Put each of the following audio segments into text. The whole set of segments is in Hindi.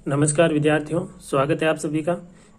नमस्कार विद्यार्थियों, स्वागत है आप सभी का।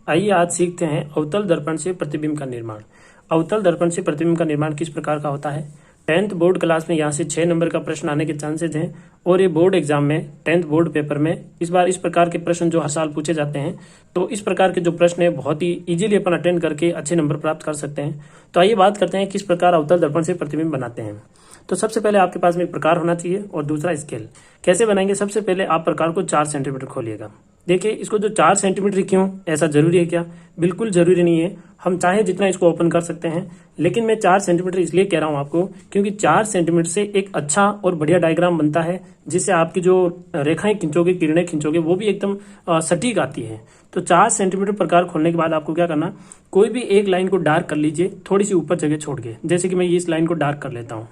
आइए आज सीखते हैं अवतल दर्पण से प्रतिबिंब का निर्माण। अवतल दर्पण से प्रतिबिंब का निर्माण किस प्रकार का होता है। 10th बोर्ड क्लास में यहाँ से 6 नंबर का प्रश्न आने के चांसेज हैं और ये बोर्ड एग्जाम में 10th बोर्ड पेपर में इस बार इस प्रकार के प्रश्न जो हर साल पूछे जाते हैं, तो इस प्रकार के जो प्रश्न है बहुत ही इजीली अपन अटेंड करके अच्छे नंबर प्राप्त कर सकते हैं। तो आइए बात करते हैं किस प्रकार अवतल दर्पण से प्रतिबिंब बनाते हैं। तो सबसे पहले आपके पास में एक प्रकार होना चाहिए और दूसरा स्केल। कैसे बनाएंगे? सबसे पहले आप प्रकार को 4 सेंटीमीटर खोलिएगा। देखिए इसको जो 4 सेंटीमीटर क्यों, ऐसा जरूरी है क्या? बिल्कुल जरूरी नहीं है, हम चाहे जितना इसको ओपन कर सकते हैं, लेकिन मैं 4 सेंटीमीटर इसलिए कह रहा हूं आपको क्योंकि 4 सेंटीमीटर से एक अच्छा और बढ़िया डायग्राम बनता है, जिससे आपकी जो रेखाएं खींचोगे, किरणें खींचोगे, वो भी एकदम सटीक आती है। तो 4 सेंटीमीटर प्रकार खोलने के बाद आपको क्या करना, कोई भी एक लाइन को डार्क कर लीजिए, थोड़ी सी ऊपर जगह छोड़ के। जैसे कि मैं इस लाइन को डार्क कर लेता हूँ,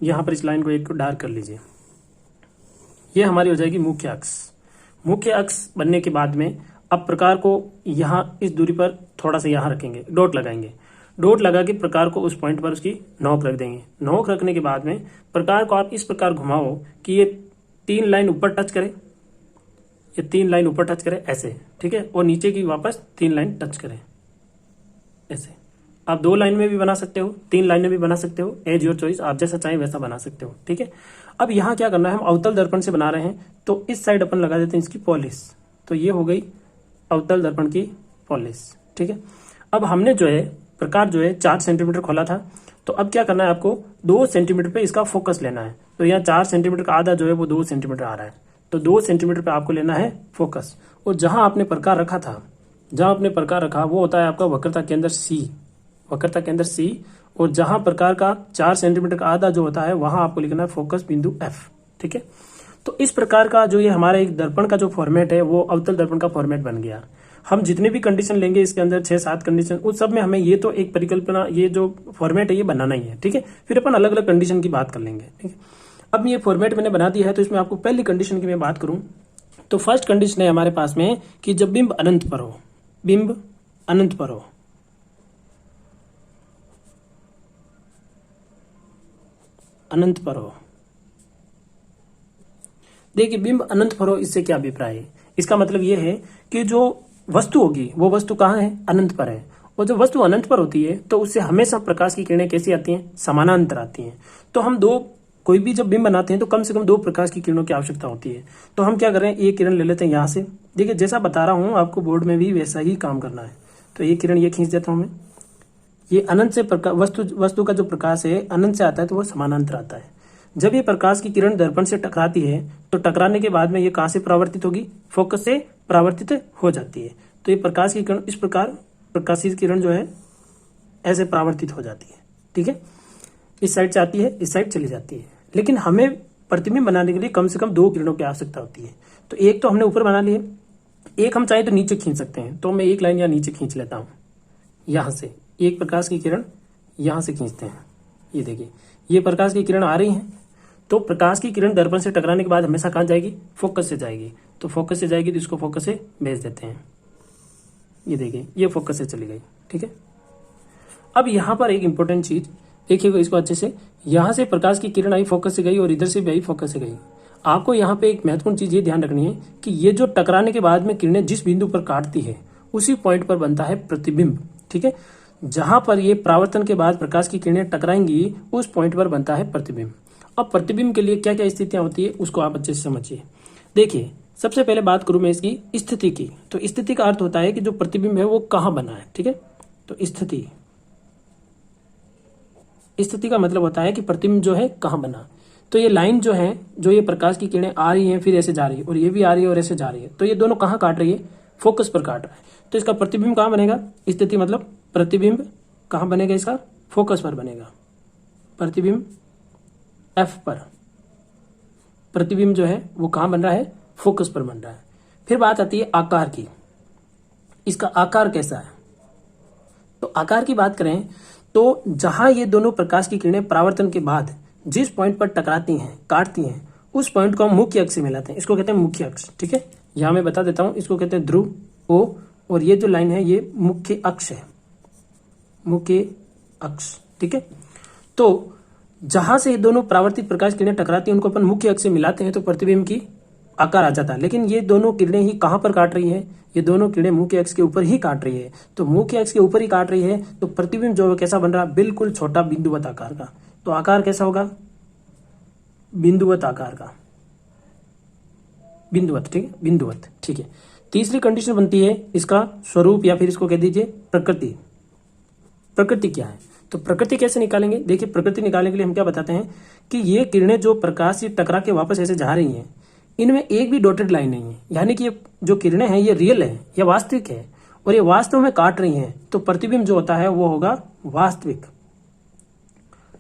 यहाँ पर इस लाइन को एक को डार्क कर लीजिए। ये हमारी हो जाएगी मुख्य अक्ष। मुख्य अक्ष बनने के बाद में अब प्रकार को यहाँ इस दूरी पर थोड़ा सा यहाँ रखेंगे, डॉट लगाएंगे। डॉट लगा के प्रकार को उस पॉइंट पर उसकी नोक रख देंगे। नोक रखने के बाद में प्रकार को आप इस प्रकार घुमाओ कि ये 3 लाइन ऊपर टच करे, ये 3 लाइन ऊपर टच करे ऐसे, ठीक है, और नीचे की वापस 3 लाइन टच करे ऐसे। आप 2 लाइन में भी बना सकते हो, 3 लाइन में भी बना सकते हो, एज योर चॉइस, आप जैसा चाहें वैसा बना सकते हो, ठीक है। अब यहाँ क्या करना है, हम अवतल दर्पण से बना रहे हैं तो इस साइड अपन लगा देते हैं इसकी पॉलिश। तो ये हो गई अवतल दर्पण की पॉलिश, ठीक है। अब हमने जो है प्रकार जो है 4 सेंटीमीटर खोला था, तो अब क्या करना है, आपको 2 सेंटीमीटर पे इसका फोकस लेना है। तो यहाँ 4 सेंटीमीटर का आधा जो है वो 2 सेंटीमीटर आ रहा है, तो 2 सेंटीमीटर पे आपको लेना है फोकस। और जहां आपने प्रकार रखा था, जहां आपने प्रकार रखा वो होता है आपका वक्रता केंद्र सी, वक्रता केंद्र सी। और जहां प्रकार का 4 सेंटीमीटर का आधा जो होता है वहां आपको लिखना है फोकस बिंदु एफ, ठीक है। तो इस प्रकार का जो ये हमारा एक दर्पण का जो फॉर्मेट है वो अवतल दर्पण का फॉर्मेट बन गया। हम जितने भी कंडीशन लेंगे इसके अंदर 6-7 कंडीशन, उस सब में हमें ये तो एक परिकल्पना, ये जो फॉर्मेट है ये बनाना ही है, ठीक है। फिर अपन अलग अलग कंडीशन की बात कर लेंगे, ठीक है। अब ये फॉर्मेट मैंने बना दिया है, तो इसमें आपको पहली कंडीशन की मैं बात करूं तो फर्स्ट कंडीशन है हमारे पास में कि जब बिंब अनंत पर हो, बिंब अनंत पर हो, अनंत पर हो। देखिए बिंब अनंत पर हो, इससे क्या अभिप्राय है? इसका मतलब यह है कि जो वस्तु होगी वो वस्तु कहाँ है? अनंत पर है। और जब वस्तु अनंत पर होती है तो उससे हमेशा प्रकाश की किरणें कैसी आती हैं? समानांतर आती हैं। तो हम कोई भी जब बिंब बनाते हैं तो कम से कम 2 प्रकाश की किरणों की आवश्यकता होती है। तो हम क्या कर रहे हैं, एक किरण ले लेते हैं यहाँ से। देखिए जैसा बता रहा हूं आपको, बोर्ड में भी वैसा ही काम करना है। तो ये किरण ये खींच देता हूं मैं। ये अनंत से वस्तु का जो प्रकाश है अनंत से आता है तो वो समानांतर आता है। जब ये प्रकाश की किरण दर्पण से टकराती है तो टकराने के बाद में ये कहां से परावर्तित होगी? फोकस से परावर्तित हो जाती है। तो ये प्रकाश की किरण इस प्रकार, प्रकाशित किरण जो है ऐसे परावर्तित हो जाती है, ठीक है। इस साइड से आती है, इस साइड चली जाती है। लेकिन हमें प्रतिबिंब बनाने के लिए कम से कम 2 किरणों की आवश्यकता होती है। तो एक तो हमने ऊपर बना लिए, एक हम चाहे तो नीचे खींच सकते हैं। तो मैं एक लाइन यहाँ नीचे खींच लेता हूं, यहां से एक प्रकाश की किरण यहां से खींचते हैं। ये देखिए ये प्रकाश की किरण आ रही है, तो प्रकाश की किरण दर्पण से टकराने के बाद हमेशा कहां जाएगी? फोकस से जाएगी। तो फोकस से जाएगी तो इसको फोकस से भेज देते हैं। ये देखिए ये फोकस से चली गई, ठीक है। अब यहां पर एक इंपॉर्टेंट चीज देखिएगा इसको अच्छे से, यहां से प्रकाश की किरण आई, फोकस से गई, और इधर से भी आई, फोकस से गई। आपको यहाँ पे एक महत्वपूर्ण चीज ये ध्यान रखनी है कि ये जो टकराने के बाद में किरणें जिस बिंदु पर काटती है उसी पॉइंट पर बनता है प्रतिबिंब, ठीक है। जहां पर ये परावर्तन के बाद प्रकाश की किरणें टकराएंगी उस पॉइंट पर बनता है प्रतिबिंब। अब प्रतिबिंब के लिए क्या क्या स्थितियां होती है उसको आप अच्छे से समझिए। देखिए सबसे पहले बात करूं मैं इसकी स्थिति की, तो स्थिति का अर्थ होता है कि जो प्रतिबिंब है वो कहां बना है, ठीक है। तो स्थिति का मतलब होता है कि प्रतिबिंब जो है कहां बना। तो ये लाइन जो है, जो ये प्रकाश की किरणें आ रही हैं फिर ऐसे जा रही है, और ये भी आ रही है और ऐसे जा रही है, तो ये दोनों कहां काट रही है? फोकस पर काट रहा है। तो इसका प्रतिबिंब कहां बनेगा? स्थिति मतलब प्रतिबिंब कहां बनेगा? इसका फोकस पर बनेगा, प्रतिबिंब एफ पर। प्रतिबिंब जो है वो कहां बन रहा है? फोकस पर बन रहा है। फिर बात आती है आकार की, इसका आकार कैसा है? तो आकार की बात करें तो जहां ये दोनों प्रकाश की किरणें परावर्तन के बाद जिस पॉइंट पर टकराती हैं, काटती हैं, उस पॉइंट को हम मुख्य अक्ष से मिलाते हैं, इसको कहते हैं मुख्य अक्ष, ठीक है। यहां मैं बता देता हूं, इसको कहते हैं ध्रुव ओ, और ये जो लाइन है ये मुख्य अक्ष है, मुख्य अक्ष, ठीक है। तो जहां से ये दोनों परावर्तित प्रकाश किरणें टकराती हैं उनको अपन मुख्य अक्ष से मिलाते हैं तो प्रतिबिंब की आकार आ जाता है। लेकिन ये दोनों किरणें ही कहाँ पर काट रही है, ये दोनों किरणें मुख्य अक्ष के ऊपर ही काट रही है। तो मुख्य अक्ष के ऊपर ही काट रही है, तो प्रतिबिंब जो है कैसा बन रहा है, बिल्कुल छोटा बिंदुवत आकार का। तो आकार कैसा होगा, बिंदुवत आकार का, बिंदुवत, ठीक है, बिंदुवत, ठीक है। तीसरी कंडीशन बनती है इसका स्वरूप, या फिर इसको कह दीजिए प्रकृति। प्रकृति क्या है, तो प्रकृति कैसे निकालेंगे, देखिए प्रकृति निकालने के लिए हम क्या बताते हैं कि ये किरणें जो प्रकाश से टकरा के वापस ऐसे जा रही हैं, इनमें एक भी डॉटेड लाइन नहीं है, यानी कि ये जो किरणें हैं ये रियल है, ये वास्तविक है, और ये वास्तव में काट रही हैं। तो प्रतिबिंब जो होता है वो होगा वास्तविक।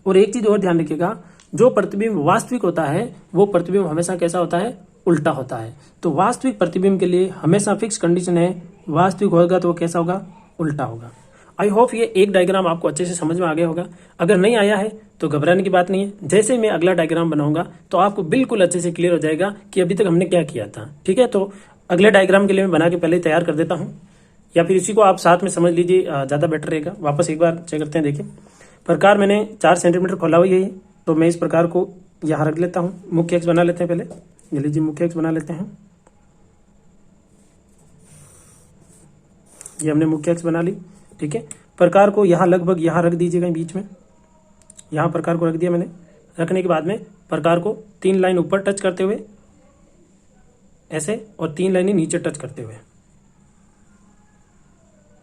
और एक चीज और ध्यान रखिएगा, जो प्रतिबिंब वास्तविक होता है वो प्रतिबिंब हमेशा कैसा होता है, उल्टा होता है। तो वास्तविक प्रतिबिंब के लिए हमेशा फिक्स कंडीशन है, वास्तविक होगा तो वो कैसा होगा, उल्टा होगा। आई होप ये एक डायग्राम आपको अच्छे से समझ में आ गया होगा। अगर नहीं आया है तो घबराने की बात नहीं है, जैसे मैं अगला डायग्राम बनाऊंगा तो आपको बिल्कुल अच्छे से क्लियर हो जाएगा कि अभी तक हमने क्या किया था, ठीक है। तो अगले डायग्राम के लिए मैं बना के पहले ही तैयार कर देता हूँ, या फिर इसी को आप साथ में समझ लीजिए, ज़्यादा बेटर रहेगा। वापस एक बार चेक करते हैं। देखिए प्रकार मैंने 4 सेंटीमीटर खोला हुआ है, तो मैं इस प्रकार को यहाँ रख लेता हूँ। मुख्य अक्ष बना लेते हैं पहले, ये लीजिए मुख्य अक्ष बना लेते हैं। ये हमने मुख्य अक्ष बना ली, ठीक है। प्रकार को यहाँ लगभग यहाँ रख दीजिएगा बीच में, यहाँ प्रकार को रख दिया मैंने। रखने के बाद में प्रकार को 3 लाइन ऊपर टच करते हुए ऐसे, और 3 लाइनें नीचे टच करते हुए,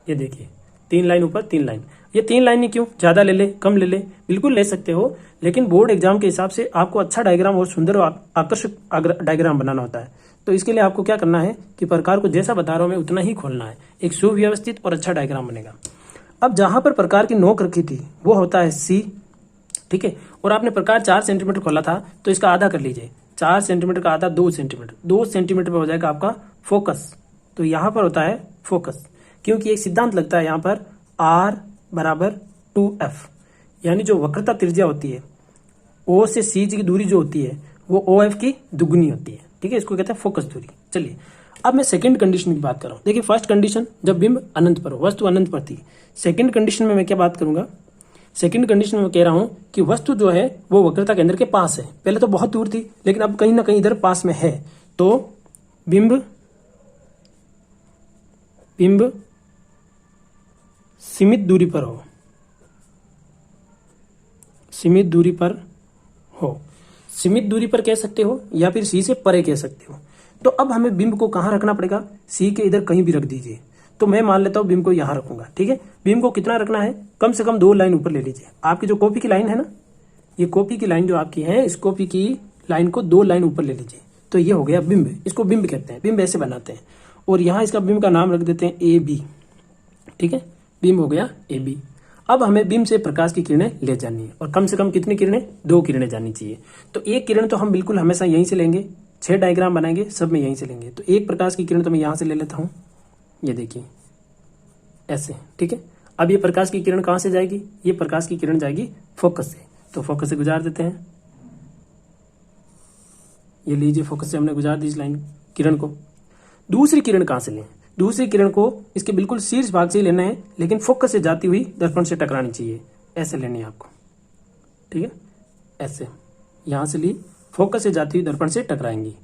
ये देखिए 3 लाइन ऊपर 3 लाइन। ये 3 लाइनें क्यों, ज्यादा ले ले कम ले ले, बिल्कुल ले सकते हो, लेकिन बोर्ड एग्जाम के हिसाब से आपको अच्छा डायग्राम और सुंदर और आकर्षक डायग्राम बनाना होता है। तो इसके लिए आपको क्या करना है कि प्रकार को जैसा बता रहा हूं मैं उतना ही खोलना है, एक सुव्यवस्थित और अच्छा डायग्राम बनेगा। अब जहां पर प्रकार की नोक रखी थी वो होता है सी, ठीक है। और आपने प्रकार 4 सेंटीमीटर खोला था, तो इसका आधा कर लीजिए, 4 सेंटीमीटर का आधा 2 सेंटीमीटर, 2 सेंटीमीटर पर हो जाएगा आपका फोकस। तो यहां पर होता है फोकस, क्योंकि एक सिद्धांत लगता है यहाँ पर R बराबर 2F, यानी जो वक्रता त्रिज्या होती है O से C की दूरी जो होती है वो OF की दुगुनी होती है, ठीक है। इसको कहते हैं फोकस दूरी। चलिए अब मैं सेकंड कंडीशन की बात कर रहा हूँ। देखिए फर्स्ट कंडीशन जब बिंब अनंत पर हो, वस्तु अनंत पर थी। सेकंड कंडीशन में मैं क्या बात करूंगा, सेकंड कंडीशन में मैं कह रहा हूं कि वस्तु जो है वो वक्रता केंद्र के पास है। पहले तो बहुत दूर थी, लेकिन अब कहीं ना कहीं इधर पास में है। तो बिंब सीमित दूरी पर हो, सीमित दूरी पर हो, सीमित दूरी पर कह सकते हो, या फिर सी से परे कह सकते हो। तो अब हमें बिंब को कहाँ रखना पड़ेगा, सी के इधर कहीं भी रख दीजिए। तो मैं मान लेता हूं बिंब को यहां रखूंगा, ठीक है। बिंब को कितना रखना है, कम से कम 2 लाइन ऊपर ले लीजिए। आपकी जो कॉपी की लाइन है ना, ये कॉपी की लाइन जो आपकी है, इस कॉपी की लाइन को 2 लाइन ऊपर ले लीजिए। तो ये हो गया बिंब, इसको बिंब कहते हैं, बिंब ऐसे बनाते हैं। और यहाँ इसका बिंब का नाम रख देते हैं AB, ठीक है। बिंब हो गया AB। अब हमें बिंब से प्रकाश की किरणें ले जानी है, और कम से कम कितनी किरणें, 2 किरणें जानी चाहिए। तो एक किरण तो हम बिल्कुल हमेशा यहीं से लेंगे, 6 डायग्राम बनाएंगे सब में यहीं से लेंगे। तो एक प्रकाश की किरण तो मैं यहाँ से ले लेता हूँ, ये देखिए ऐसे, ठीक है। अब ये प्रकाश की किरण कहाँ से जाएगी, ये प्रकाश की किरण जाएगी फोकस से। तो फोकस से गुजार देते हैं, ये लीजिए फोकस से हमने गुजार दी इस लाइन किरण को। दूसरी किरण कहाँ से लें, दूसरी किरण को इसके बिल्कुल शीर्ष भाग से ही लेना है, लेकिन फोकस से जाती हुई दर्पण से टकरानी चाहिए। ऐसे लेनी है आपको, ठीक है, ऐसे यहां से ली, फोकस से जाती हुई दर्पण से टकराएंगी।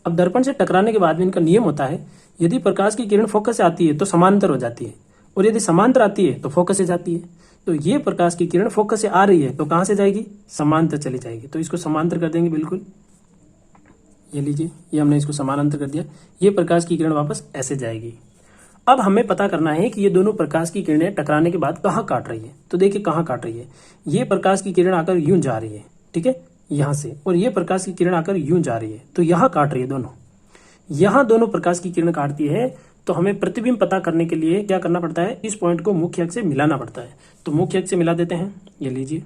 अब दर्पण से टकराने के बाद में इनका नियम होता है, यदि प्रकाश की किरण फोकस से आती है तो समांतर हो जाती है, और यदि समांतर आती है तो फोकस से जाती है। तो ये प्रकाश की किरण फोकस से आ रही है तो कहां से जाएगी, समांतर चली जाएगी। तो इसको समांतर कर देंगे बिल्कुल, ये लीजिए, ये हमने इसको समानांतर कर दिया। ये प्रकाश की किरण वापस ऐसे जाएगी। अब हमें पता करना है कि ये दोनों प्रकाश की किरणें टकराने के बाद कहाँ काट रही है। तो देखिए कहाँ काट रही है, ये प्रकाश की किरण आकर यूं जा रही है, ठीक है, यहां से, और ये प्रकाश की किरण आकर यूं जा रही है, तो यहाँ काट रही है दोनों। यहाँ दोनों प्रकाश की किरण काटती है, तो हमें प्रतिबिंब पता करने के लिए क्या करना पड़ता है, इस पॉइंट को मुख्य अक्ष से मिलाना पड़ता है। तो मुख्य अक्ष से मिला देते हैं, ये लीजिए,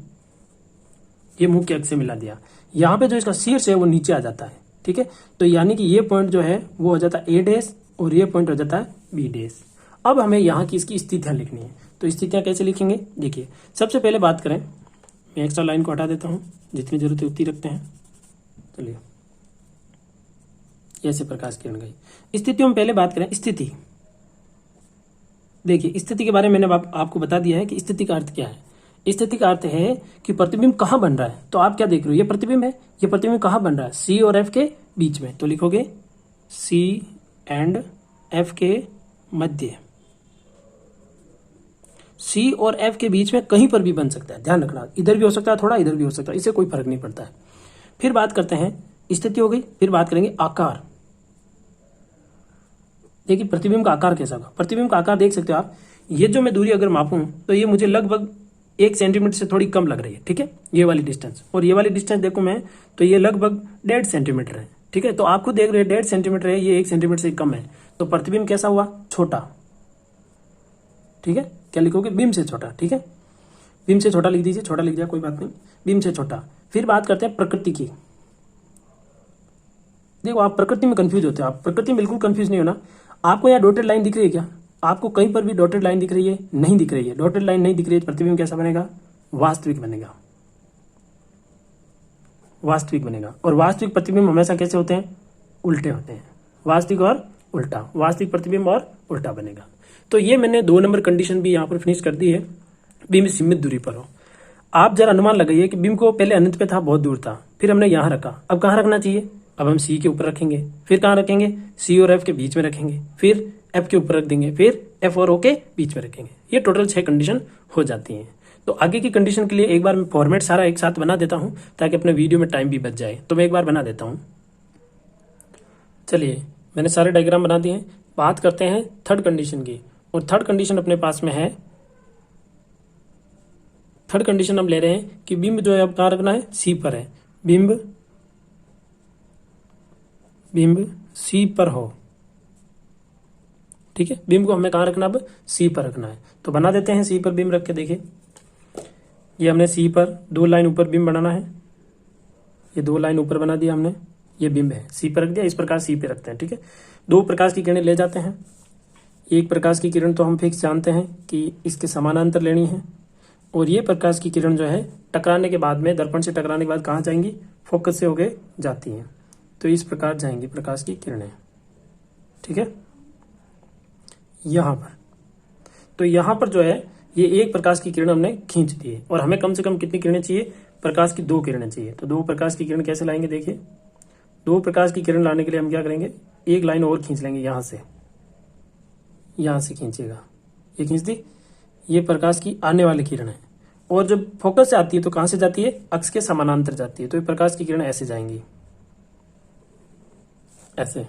ये मुख्य अक्ष से मिला दिया। यहाँ पे जो इसका शीर्ष है वो नीचे आ जाता है, ठीक है। तो यानी कि ये पॉइंट जो है वो हो जाता है A डैश, और ये पॉइंट हो जाता है B डैश। अब हमें यहाँ की इसकी स्थितियां लिखनी है। तो स्थितियां कैसे लिखेंगे, देखिए सबसे पहले बात करें, मैं एक्स्ट्रा लाइन को हटा देता हूँ, जितनी जरूरत है उतनी रखते हैं। चलिए, ऐसे प्रकाश किरण गई। स्थितियों में पहले बात करें स्थिति। देखिए स्थिति के बारे में मैंने आपको बता दिया है कि स्थिति का अर्थ क्या है। स्थिति का अर्थ है कि प्रतिबिंब कहाँ बन रहा है। तो आप क्या देख रहे हो, ये प्रतिबिंब है, ये प्रतिबिंब कहाँ बन रहा है, सी और एफ के बीच में। तो लिखोगे सी एंड एफ के मध्य। सी और एफ के बीच में कहीं पर भी बन सकता है, ध्यान रखना, इधर भी हो सकता है थोड़ा, इधर भी हो सकता है, इससे कोई फर्क नहीं पड़ता है। फिर बात करते हैं, स्थिति हो गई, फिर बात करेंगे आकार। देखिए प्रतिबिंब का आकार कैसा होगा। प्रतिबिंब का आकार देख सकते हो आप, ये जो मैं दूरी अगर मापूं तो ये मुझे लगभग 1 सेंटीमीटर से थोड़ी कम लग रही है, ठीक है, ये वाली डिस्टेंस। और ये वाली डिस्टेंस देखूं मैं तो ये लगभग 1.5 सेंटीमीटर है, ठीक है। तो आप खुद देख रहे हैं 1.5 सेंटीमीटर है, ये 1 सेंटीमीटर से कम है, तो प्रतिबिंब कैसा हुआ, छोटा, ठीक है। क्या लिखोगे, बिंब से छोटा, ठीक है, बिंब से छोटा लिख दीजिए, छोटा लिख दिया कोई बात नहीं, बिंब से छोटा। फिर बात करते हैं प्रकृति की। देखो आप प्रकृति में कंफ्यूज होते हो, आप प्रकृति में बिल्कुल कंफ्यूज नहीं होना। आपको यहाँ डॉटेड लाइन दिख रही है क्या, आपको कहीं पर भी डॉटेड लाइन दिख रही है, नहीं दिख रही है, डॉटेड लाइन नहीं दिख रही है, प्रतिबिंब कैसा बनेगा, वास्तविक बनेगा, वास्तविक बनेगा। और वास्तविक प्रतिबिंब हमेशा कैसे होते हैं, उल्टे होते हैं, वास्तविक और उल्टा, वास्तविक प्रतिबिंब और उल्टा बनेगा। तो ये मैंने 2 नंबर कंडीशन भी यहाँ पर फिनिश कर दी है, बिंब सीमित दूरी पर हो। आप जरा अनुमान लगाइए कि बिंब को पहले अनंत पे था, बहुत दूर था, फिर हमने यहाँ रखा, अब कहाँ रखना चाहिए, अब हम सी के ऊपर रखेंगे, फिर कहाँ रखेंगे, सी और एफ के बीच में रखेंगे, फिर एफ के ऊपर रख देंगे, फिर एफ और ओ के बीच में रखेंगे। ये टोटल 6 कंडीशन हो जाती हैं। तो आगे की कंडीशन के लिए एक बार मैं फॉर्मेट सारा एक साथ बना देता हूँ ताकि अपने वीडियो में टाइम भी बच जाए। तो मैं एक बार बना देता हूँ। चलिए मैंने सारे डायग्राम बना दिए हैं। बात करते हैं थर्ड कंडीशन की, और थर्ड कंडीशन अपने पास में है, थर्ड कंडीशन हम ले रहे हैं कि बिंब जो है अब कहाँ रखना है, सी पर है, बिंब सी पर हो, ठीक है। बिंब को हमें कहाँ रखना, अब सी पर रखना है। तो बना देते हैं सी पर बिंब रख के। देखिए ये हमने सी पर 2 लाइन ऊपर बिंब बनाना है, ये 2 लाइन ऊपर बना दिया हमने, ये बिंब है, सी पर रख दिया। इस प्रकार सी पे रखते हैं, ठीक है। 2 प्रकाश की किरणें ले जाते हैं। एक प्रकाश की किरण तो हम फिक्स जानते हैं कि इसके समानांतर लेनी है, और ये प्रकाश की किरण जो है टकराने के बाद में, दर्पण से टकराने के बाद कहाँ जाएंगी, फोकस से होके जाती हैं। तो इस प्रकार जाएंगी प्रकाश की किरणें, ठीक है, यहां पर। तो यहां पर जो है ये एक प्रकाश की किरण हमने खींच दी है, और हमें कम से कम कितनी किरणें चाहिए, प्रकाश की 2 किरणें चाहिए। तो 2 प्रकाश की किरण कैसे लाएंगे, देखिए 2 प्रकाश की किरण लाने के लिए हम क्या करेंगे, एक लाइन और खींच लेंगे, यहां से खींचिएगा, ये खींच दी, ये प्रकाश की आने वाली किरण है, और जब फोकस से आती है तो कहां से जाती है, अक्ष के समानांतर जाती है। तो ये प्रकाश की किरण ऐसे जाएंगी, ऐसे।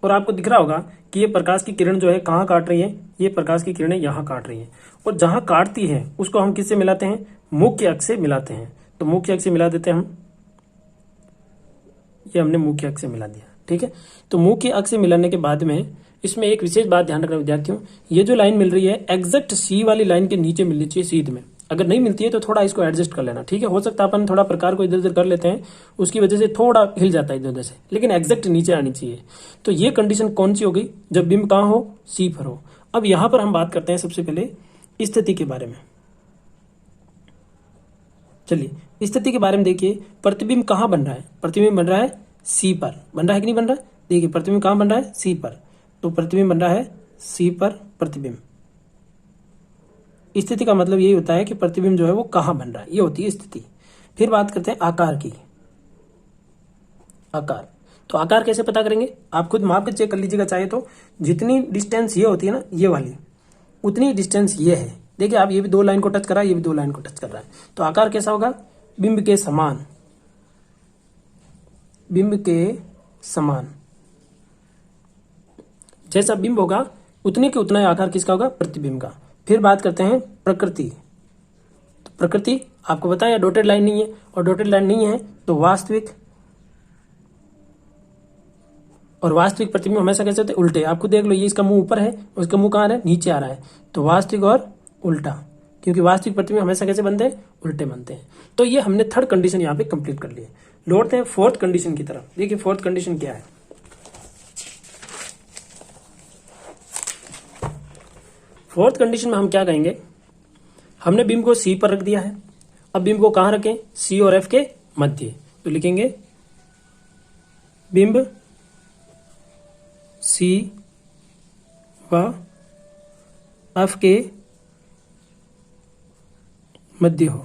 और आपको दिख रहा होगा कि ये प्रकाश की किरण जो है कहाँ काट रही है, ये प्रकाश की किरणें यहाँ काट रही है, और जहां काटती है उसको हम किससे मिलाते हैं, मुख्य अक्ष से मिलाते हैं। तो मुख्य अक्ष से मिला देते हैं हम, ये हमने मुख्य अक्ष से मिला दिया, ठीक है। तो मुख्य अक्ष से मिलाने के बाद में इसमें एक विशेष बात ध्यान रखना विद्यार्थियों, ये जो लाइन मिल रही है एग्जैक्ट सी वाली लाइन के नीचे मिलनी चाहिए सीध में। अगर नहीं मिलती है तो थोड़ा इसको एडजस्ट कर लेना, ठीक है। हो सकता है अपन थोड़ा प्रकार को इधर उधर कर लेते हैं, उसकी वजह से थोड़ा हिल जाता है इधर उधर से, लेकिन एग्जैक्ट नीचे आनी चाहिए। तो ये कंडीशन कौन सी हो गई, जब बिंब कहाँ हो, सी पर हो। अब यहां पर हम बात करते हैं सबसे पहले स्थिति के बारे में। चलिए स्थिति के बारे में देखिए, प्रतिबिंब कहाँ बन रहा है, प्रतिबिंब बन रहा है सी पर, बन रहा है कि नहीं बन रहा है। देखिए प्रतिबिंब कहाँ बन रहा है, सी पर। तो प्रतिबिंब बन रहा है सी पर प्रतिबिंब। स्थिति का मतलब यही होता है कि प्रतिबिंब जो है वो कहाँ बन रहा है, ये होती है स्थिति। फिर बात करते हैं आकार की। आकार, तो आकार कैसे पता करेंगे, आप खुद माप के चेक कर लीजिएगा चाहे तो। जितनी डिस्टेंस ये होती है ना, ये वाली, उतनी डिस्टेंस ये है। देखिए आप ये भी 2 लाइन को टच कर रहा है, ये भी 2 लाइन को टच कर रहा है। तो आकार कैसा होगा, बिंब के समान, बिंब के समान। जैसा बिंब होगा उतने के उतना आकार किसका होगा, प्रतिबिंब का। फिर बात करते हैं प्रकृति। तो प्रकृति आपको बताया डॉटेड लाइन नहीं है, और डॉटेड लाइन नहीं है तो वास्तविक, और वास्तविक प्रतिबिंब हमेशा कैसे होते हैं, उल्टे। आपको देख लो, ये इसका मुंह ऊपर है और इसका मुंह कहाँ है, नीचे आ रहा है। तो वास्तविक और उल्टा, क्योंकि वास्तविक प्रतिबिंब हमेशा कैसे बनते हैं, उल्टे बनते हैं। तो ये हमने थर्ड कंडीशन यहाँ पे कंप्लीट कर ली है। लौटते हैं फोर्थ कंडीशन की तरफ। देखिए फोर्थ कंडीशन क्या है। फोर्थ कंडीशन में हम क्या कहेंगे, हमने बिंब को सी पर रख दिया है, अब बिंब को कहां रखें, सी और एफ के मध्य। तो लिखेंगे बिंब सी व एफ के मध्य हो।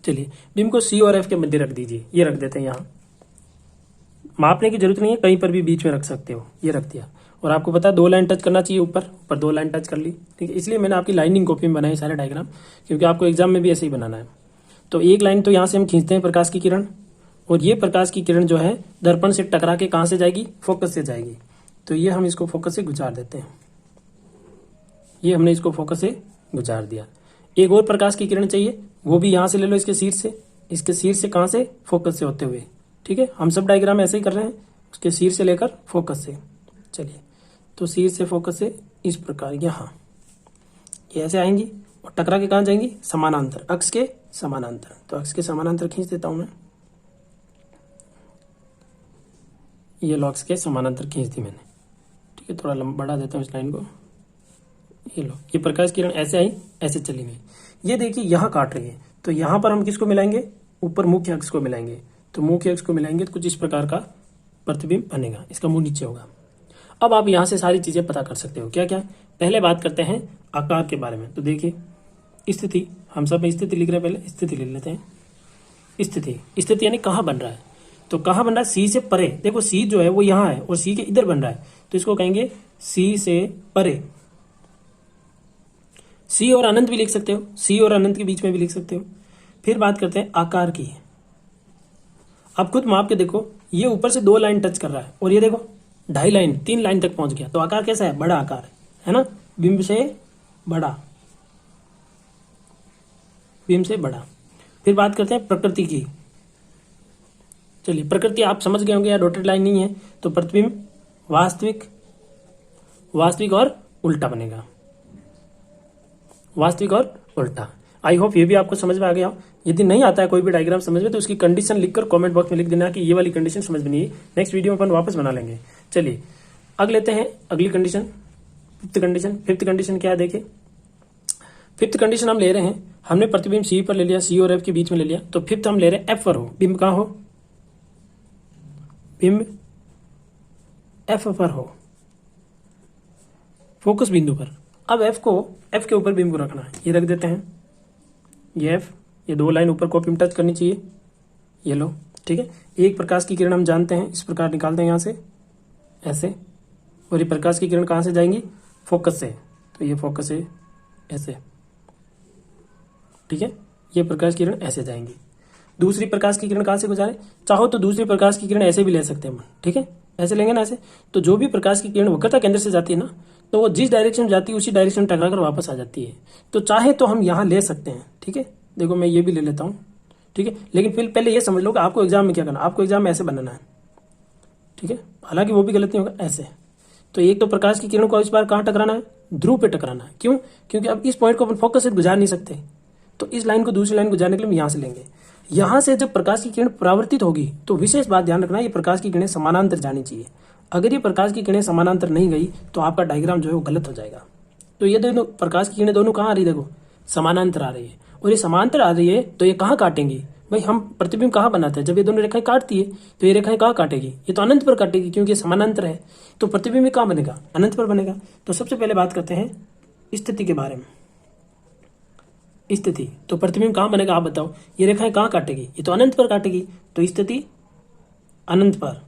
चलिए बिंब को सी और एफ के मध्य रख दीजिए, ये रख देते हैं यहाँ। मापने की जरूरत नहीं है, कहीं पर भी बीच में रख सकते हो, ये रख दिया। और आपको पता है 2 लाइन टच करना चाहिए, ऊपर 2 लाइन टच कर ली, ठीक है। इसलिए मैंने आपकी लाइनिंग कॉपी में बनाए सारे डायग्राम, क्योंकि आपको एग्जाम में भी ऐसे ही बनाना है। तो एक लाइन तो यहाँ से हम खींचते हैं प्रकाश की किरण, और ये प्रकाश की किरण जो है दर्पण से टकरा के कहाँ से जाएगी, फोकस से जाएगी। तो ये हम इसको फोकस से गुजार देते हैं, ये हमने इसको फोकस से गुजार दिया। एक और प्रकाश की किरण चाहिए, वो भी यहाँ से ले लो, इसके शीर्ष से कहाँ से, फोकस से होते हुए, ठीक है। हम सब डायग्राम ऐसे ही कर रहे हैं, उसके शीर्ष से लेकर फोकस से। चलिए तो शीर्ष से फोकस से इस प्रकार यहाँ ये ऐसे आएंगी और टकरा के कहाँ जाएंगी, समानांतर, अक्ष के समानांतर। तो अक्ष के समानांतर खींच देता हूं मैं, ये लो अक्ष के समानांतर खींच दी मैंने, ठीक है। थोड़ा लंबा बढ़ा देता हूँ इस लाइन को, ये लो, ये प्रकाश किरण ऐसे आई, ऐसे चली गई। ये देखिए यहाँ काट रही है, तो यहाँ पर हम किसको मिलाएंगे, ऊपर मुख्य अक्ष को मिलाएंगे। तो मुख्य अक्ष को मिलाएंगे तो कुछ इस प्रकार का प्रतिबिंब बनेगा, इसका मुंह नीचे होगा। अब आप यहाँ से सारी चीजें पता कर सकते हो, क्या क्या। पहले बात करते हैं आकार के बारे में। तो देखिए स्थिति, हम सब स्थिति लिख रहे हैं, पहले स्थिति लिख लेते हैं। स्थिति यानी कहाँ बन रहा है, तो कहाँ बन रहा है, सी से परे। देखो सी जो है वो यहाँ है और सी के इधर बन रहा है, तो इसको कहेंगे सी से परे। सी और अनंत भी लिख सकते हो, सी और अनंत के बीच में भी लिख सकते हो। फिर बात करते हैं आकार की। आप खुद माप के देखो, ये ऊपर से 2 लाइन टच कर रहा है, और ये देखो 2.5 लाइन, 3 लाइन तक पहुंच गया। तो आकार कैसा है, बड़ा आकार है ना, बिंब से बड़ा, बिंब से बड़ा। फिर बात करते हैं प्रकृति की। चलिए प्रकृति आप समझ गए होंगे, या डॉटेड लाइन नहीं है तो प्रतिबिंब वास्तविक और उल्टा बनेगा, वास्तविक और उल्टा। आई होप ये भी आपको समझ में आ गया हो। यदि नहीं आता है कोई भी डायग्राम समझ में, तो उसकी कंडीशन लिखकर कमेंट बॉक्स में लिख देना कि ये वाली कंडीशन समझ में नहीं है, नेक्स्ट वीडियो में अपन वापस बना लेंगे। चलिए अब लेते हैं अगली कंडीशन, फिफ्थ कंडीशन क्या है, देखिए फिफ्थ कंडीशन हम ले रहे हैं, हमने प्रतिबिंब सी पर ले लिया, सी और एफ के बीच में ले लिया। तो फिफ्थ हम ले रहे हैं एफ पर हो, बिंब कहाँ हो, बिंब एफ पर हो, फोकस बिंदु पर। अब एफ के ऊपर बिंब को रखना है, ये रख देते हैं, ये एफ, ये 2 लाइन ऊपर कॉपी में टच करनी चाहिए, ये लो, ठीक है। एक प्रकाश की किरण हम जानते हैं, इस प्रकार निकालते हैं यहाँ से ऐसे, और ये प्रकाश की किरण कहाँ से जाएंगी, फोकस से। तो ये फोकस से ऐसे, ठीक है, ये प्रकाश की किरण ऐसे जाएंगी। दूसरी प्रकाश की किरण कहाँ से गुजारे, चाहो तो दूसरी प्रकाश की किरण ऐसे भी ले सकते हैं हम, ठीक है, ऐसे लेंगे ना ऐसे। तो जो भी प्रकाश की किरण वक्रता केंद्र से जाती है ना, तो वो जिस डायरेक्शन में जाती है उसी डायरेक्शन में टकरा कर वापस आ जाती है। तो चाहे तो हम यहाँ ले सकते हैं, ठीक है। देखो मैं ये भी ले लेता हूँ, ठीक है। लेकिन फिर पहले ये समझ लो कि आपको एग्जाम में क्या करना है, आपको एग्जाम में ऐसे बनाना है, ठीक है। हालांकि वो भी गलत नहीं होगा, ऐसे। तो एक तो प्रकाश की किरण को इस बार कहाँ टकराना है, ध्रुव पे टकराना है। क्यों, क्योंकि अब इस पॉइंट को अपन फोकस से गुजार नहीं सकते, तो इस लाइन को दूसरी लाइन गुजारने के लिए हम यहाँ से लेंगे। यहाँ से जब प्रकाश की किरण परावर्तित होगी तो विशेष बात ध्यान रखना, ये प्रकाश की किरणें समानांतर जानी चाहिए। अगर ये प्रकाश की किरणें समानांतर नहीं गई तो आपका डायग्राम जो है वो गलत हो जाएगा। तो ये दोनों प्रकाश की किरणें दोनों कहाँ आ रही है, देखो समानांतर आ रही है, और ये समानांतर आ रही है तो ये कहाँ काटेंगी भाई, हम प्रतिबिंब कहाँ बनाते हैं, जब ये दोनों रेखाएं काटती है तो ये रेखाएं कहाँ काटेगी, ये तो अनंत पर काटेगी, क्योंकि ये समानांतर है। तो प्रतिबिंब कहाँ बनेगा, अनंत पर बनेगा। तो सबसे पहले बात करते हैं स्थिति के बारे में। स्थिति, तो प्रतिबिंब कहाँ बनेगा आप बताओ, ये रेखाएं कहाँ काटेगी, ये तो अनंत पर काटेगी, तो स्थिति अनंत पर,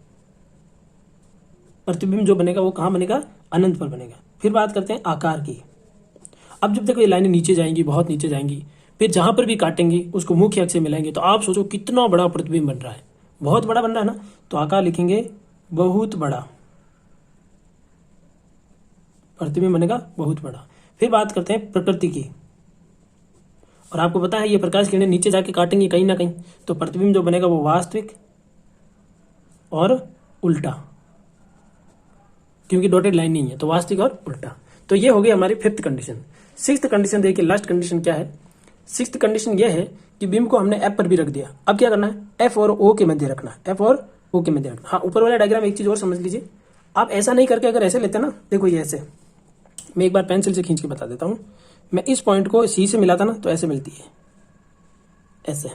प्रतिबिंब जो बनेगा वो कहाँ बनेगा, अनंत पर बनेगा। फिर बात करते हैं आकार की। अब जब देखो ये लाइनें नीचे जाएंगी, बहुत नीचे जाएंगी, फिर जहां पर भी काटेंगी उसको मुख्य अक्ष से मिलाएंगे, तो आप सोचो कितना बड़ा प्रतिबिंब बन रहा है, बहुत बड़ा बन रहा है ना। तो आकार लिखेंगे बहुत बड़ा, प्रतिबिंब बनेगा बहुत बड़ा। फिर बात करते हैं प्रकृति की, और आपको पता है ये प्रकाश किरणें नीचे जाके काटेंगी कहीं ना कहीं, तो प्रतिबिंब जो बनेगा वो वास्तविक और उल्टा, क्योंकि डॉटेड लाइन नहीं है, तो वास्तविक और उल्टा। तो ये हो गई हमारी फिफ्थ कंडीशन। सिक्स्थ कंडीशन देखिए, लास्ट कंडीशन क्या है। सिक्स्थ कंडीशन ये है कि बिंब को हमने एफ पर भी रख दिया, अब क्या करना है, एफ और ओ के मध्य रखना, एफ और ओ के मध्य रखना। हाँ, ऊपर वाला डायग्राम एक चीज और समझ लीजिए, आप ऐसा नहीं करके अगर ऐसे लेते ना, देखो ये ऐसे, मैं एक बार पेंसिल से खींच के बता देता हूं, मैं इस पॉइंट को सी से मिलाता ना तो ऐसे मिलती है, ऐसे।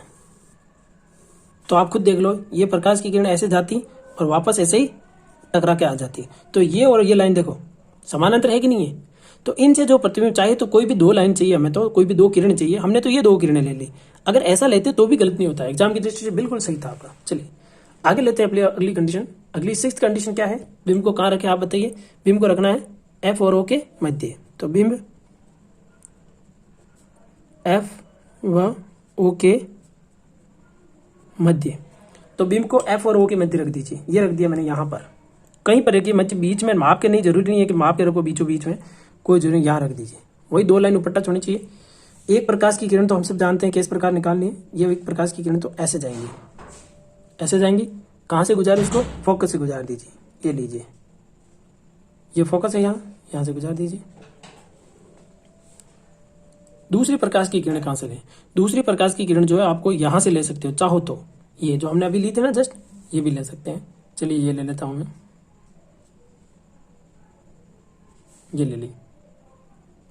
तो आप खुद देख लो, ये प्रकाश की किरण ऐसे जाती और वापस ऐसे ही टकरा के आ जाती है। तो ये और ये लाइन देखो समानांतर है कि नहीं है, तो इनसे जो प्रतिबिंब चाहिए तो कोई भी दो लाइन चाहिए हमें, तो कोई भी दो किरण चाहिए, हमने तो ये दो किरणें ले ली। अगर ऐसा लेते तो भी गलत नहीं होता, एग्जाम की दृष्टि से बिल्कुल सही था आपका। चलिए आगे लेते हैं अपनी अगली कंडीशन। अगली 6th कंडीशन क्या है, बिंब को कहाँ रखे आप बताइए। बिंब को रखना है एफ और ओ के मध्य। तो बिंब एफ व ओ के मध्य, तो बिंब को एफ और ओ के मध्य रख दीजिए। ये रख दिया मैंने यहाँ पर, कहीं पर रखिए, मध्य बीच में माप के, नहीं जरूरी नहीं है कि माप के रखो बीचों बीच में, कोई जरूरी यहाँ रख दीजिए। वही दो लाइन ऊपर टच होनी चाहिए। एक प्रकाश की किरण तो हम सब जानते हैं किस प्रकार निकालनी है। ये एक प्रकाश की किरण तो ऐसे जाएंगी, ऐसे जाएंगी। कहाँ से गुजारे इसको, फोकस से गुजार दीजिए। ये लीजिए, ये फोकस है, यहाँ से गुजार दीजिए। दूसरी प्रकाश की किरण कहाँ से लें, दूसरी प्रकाश की किरण जो है आपको यहाँ से ले सकते हो चाहो तो। ये जो हमने अभी ली थी ना जस्ट, ये भी ले सकते हैं। चलिए ये ले लेता हूं मैं, ये ले ली।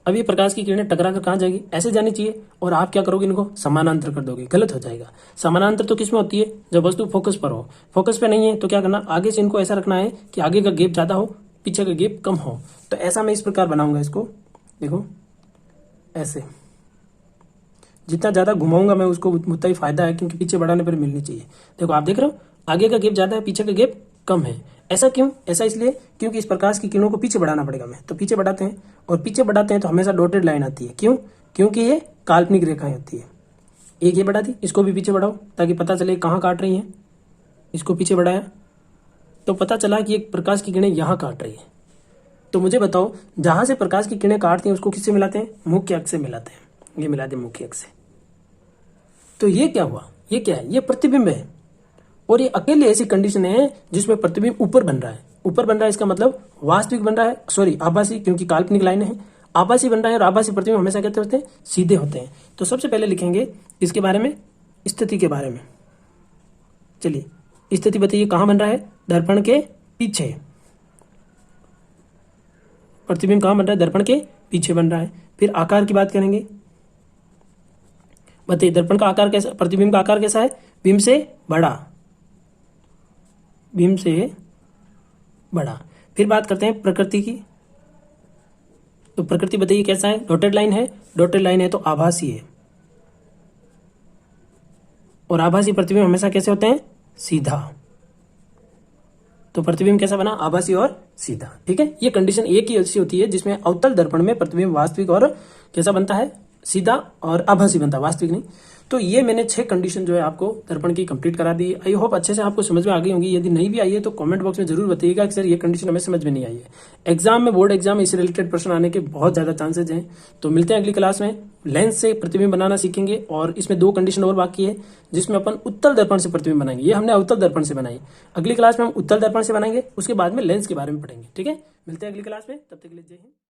अब ये प्रकाश की किरणें टकरा कर कहाँ जाएगी, ऐसे जानी चाहिए, और आप क्या करोगे, इनको समानांतर कर दोगे। गलत हो जाएगा। समानांतर तो किसमें होती है, जब वस्तु फोकस पर हो। फोकस पे नहीं है तो क्या करना, आगे से इनको ऐसा रखना है कि आगे का गैप ज्यादा हो, पीछे का गैप कम हो। तो ऐसा मैं इस प्रकार बनाऊंगा इसको, देखो ऐसे। जितना ज्यादा घुमाऊंगा मैं उसको उतना ही फायदा है, क्योंकि पीछे बढ़ाने पर मिलनी चाहिए। देखो आप देख रहे हो, आगे का गैप ज्यादा है, पीछे का गैप कम है। ऐसा क्यों, ऐसा इसलिए क्योंकि इस प्रकाश की किरणों को पीछे बढ़ाना पड़ेगा मैं, तो पीछे बढ़ाते हैं। और पीछे बढ़ाते हैं तो हमेशा डॉटेड लाइन आती है। क्यों, क्योंकि ये काल्पनिक रेखाएं होती है। एक ये बढ़ा दी, इसको भी पीछे बढ़ाओ ताकि पता चले कहाँ काट रही है। इसको पीछे बढ़ाया तो पता चला कि एक प्रकाश की किरणें यहाँ काट रही है। तो मुझे बताओ, जहां से प्रकाश की किरणें काटती हैं उसको किससे मिलाते हैं, मुख्य अक्ष से मिलाते हैं। ये मिला दे मुख्य अक्ष से। तो ये क्या हुआ, ये क्या है, ये प्रतिबिंब है। और ये अकेले ऐसी कंडीशन है जिसमें प्रतिबिंब ऊपर बन रहा है। ऊपर बन रहा है इसका मतलब वास्तविक बन रहा है, सॉरी आभासी, क्योंकि काल्पनिक लाइन है। आभासी बन रहा है, और आभासी प्रतिबिंब हमेशा कहते होते हैं सीधे होते हैं। तो सबसे पहले लिखेंगे इसके बारे में, स्थिति के बारे में। चलिए स्थिति बताइए, कहां बन रहा है, दर्पण के पीछे। प्रतिबिंब कहां बन रहा है, दर्पण के पीछे बन रहा है। फिर आकार की बात करेंगे, बताइए दर्पण का आकार कैसा, प्रतिबिंब का आकार कैसा है, बिंब से बड़ा, बिंब से बड़ा। फिर बात करते हैं प्रकृति की, तो प्रकृति बताइए कैसा है, डॉटेड लाइन है, डॉटेड लाइन है तो आभासी है। और आभासी प्रतिबिंब हमेशा कैसे होते हैं, सीधा। तो प्रतिबिंब कैसा बना, आभासी और सीधा। ठीक है, ये कंडीशन एक ही ऐसी होती है जिसमें अवतल दर्पण में प्रतिबिंब वास्तविक और कैसा बनता है, सीधा और आभासी बनता है, वास्तविक नहीं। तो ये मैंने 6 कंडीशन जो है आपको दर्पण की कंप्लीट करा दी। आई होप अच्छे से आपको समझ में आ गई होंगी। यदि नहीं भी आई है तो कमेंट बॉक्स में जरूर बताइएगा कि सर ये कंडीशन हमें समझ में नहीं आई है। एग्जाम में, बोर्ड एग्जाम में इससे रिलेटेड प्रश्न आने के बहुत ज्यादा चांसेज हैं। तो मिलते हैं अगली क्लास में, लेंस से प्रतिबिंब बनाना सीखेंगे। और इसमें 2 कंडीशन और बाकी है जिसमें अपन उत्तल दर्पण से प्रतिबिंब बनाएंगे। ये हमने अवतल दर्पण से बनाई, अगली क्लास में हम उत्तल दर्पण से बनाएंगे, उसके बाद में लेंस के बारे में पढ़ेंगे। ठीक है, मिलते हैं अगली क्लास में, तब तक के लिए जय हिंद।